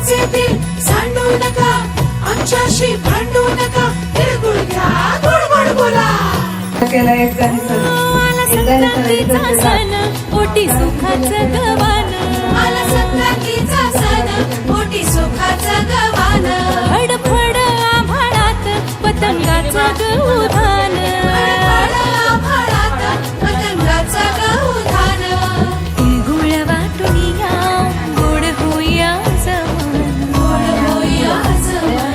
आमचे दिल सांडू नका, आमच्याशी भांडू नका, तिळगुळ घ्या, गोड गोड बोला. संक्रांतीचा सण पोटी सुखाचं गवान, आला संक्रांतीचा सण पोटी सुखाचं गवान. फडफड आभाळात पतंगाचं गवधान, फडफड आभाळात पतंगाचं गवधान. तिळगुळ वाटून या, गोड होऊया जमान, गोड होऊया जमान.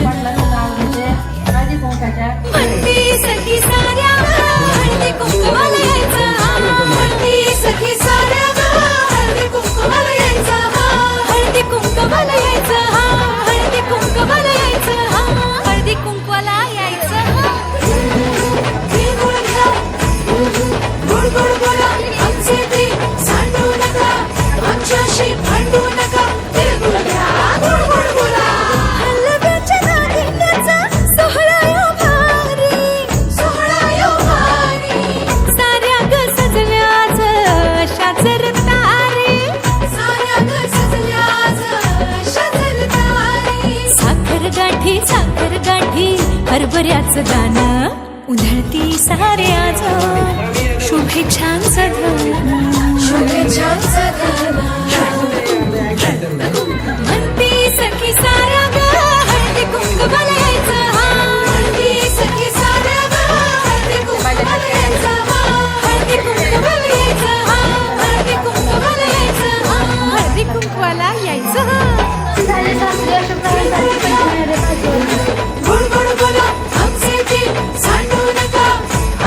म्हणती सखी साऱ्या हळदी कुंकवाला यायचं, म्हणती सखी साऱ्या हळदी कुंकवाला यायचं, हळदी कुंकवाला यायचं, हळदी कुंकवाला यायचं, हळदी कुंकवाला यायचं. तिळगुळ घ्या, गोड गोड बोला. आमचे दिल सांडू नका, आमच्याशी भांडू नका, तिळगुळ घ्या, गोड गोड बोला. हलव्याच्या नागिण्याचा सोहळा यो भारी, सोहळा यो भारी, साऱ्या ग सजल्या आज अशाच रतारी, साऱ्या ग सजल्या आज अशाच रतारी. साखर गाठी हरभऱ्याचं गाणं, उधळती सारे आज शुभेच्छांचं धन, शुभेच्छांचं धन. म्हणती सखी साऱ्या ग हळदी कुंकवाला यायचं, म्हणती सखी साऱ्या ग हळदी कुंकवाला यायचं, हळदी कुंकवाला यायचं, हळदी कुंकवाला यायचं, हळदी कुंकवाला यायचं. गोड गोड बोला. आमचे दिल सांडू नका,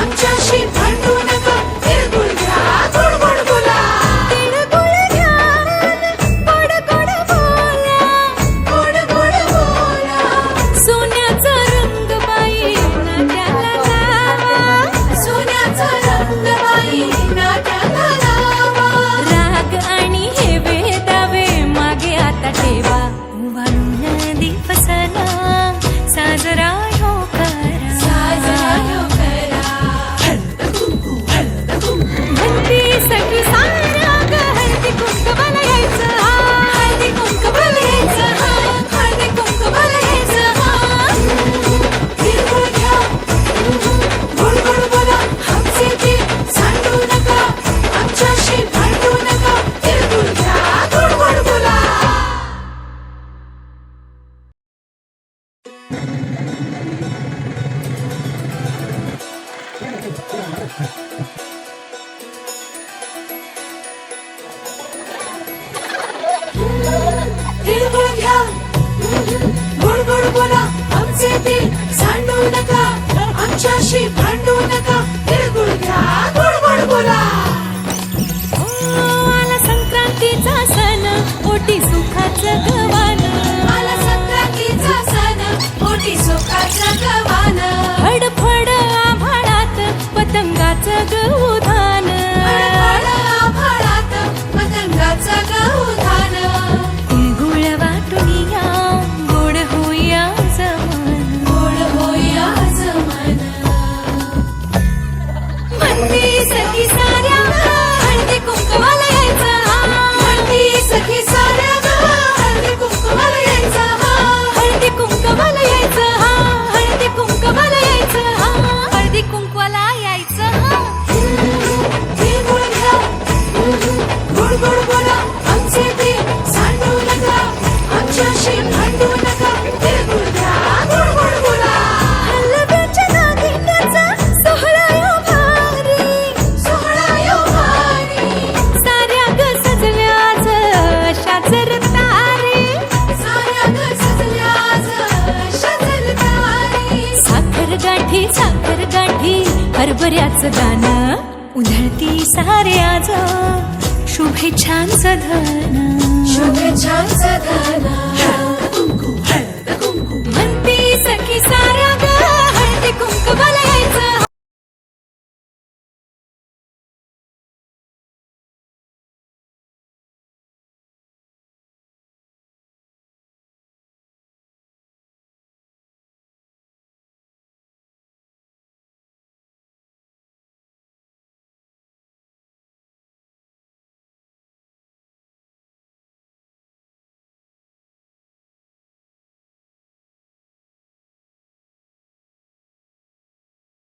आमच्याशी भांडू नका, तिळगुळ घ्या, गोड गोड बोला. तिळगुळ घ्या, गोड गोड बोला, गोड गोड बोला. सोन्याचा रंग बाई नाट्याला लावा, सोन्याचा रंग बाई नाट्याला लावा. राग आणि हे वेदावे मागे आता ठेवा, उभारून दिवसना साजरा हो करा, साजरा यो करा. म्हणती सखी साऱ्या ग हळदी कुंकवाला यायचं, हळदी कुंकवाला यायचं, हळदी कुंकवाला यायचं. तिळगुळ घ्या, गोड गोड बोला. आमचे दिल सांडू नका, आमच्याशी भांडू नका, तिळगुळ घ्या, गोड गोड बोला. तिळगुळ घ्या, गोड गोड बोला. आमचे दिल सांडू नका, आमच्याशी भांडू नका, तिळगुळ घ्या, गोड गोड बोला. आला संक्रांतीचा सण पोटी सुखाचं गवान, आला संक्रांतीचा सण पोटी सुखाचं गवान. फडफड आभाळात पतंगाचं गवधान, फडफड आभाळात पतंगाचं गवधान. तिळगुळ वाटून या, गोड होऊया जमान, गोड होऊया जमान. म्हणती सखी साऱ्या हळदी कुंकवाला यायचं, म्हणती सखी साऱ्या हळदी कुंकवाला यायचं, हळदी कुंकवाला यायचं, हळदी कुंकवाला यायचं, हळदी कुंकवाला यायचं. तिळगुळ घ्या, गोड गोड बोला. आमचे दिल सांडू नका, आमच्याशी भांडू नका, तिळगुळ घ्या, गोड गोड बोला. हलव्याच्या नागिण्याचा सोहळा यो भारी, सोहळा यो भारी, साऱ्या ग सजल्या आज अशाच रतारी, साऱ्या ग सजल्या आज अशाच रतारी. साखर गाठी हरभऱ्याचं गाणं, उधळती सारे आज शुभेच्छांचं धन, शुभेच्छा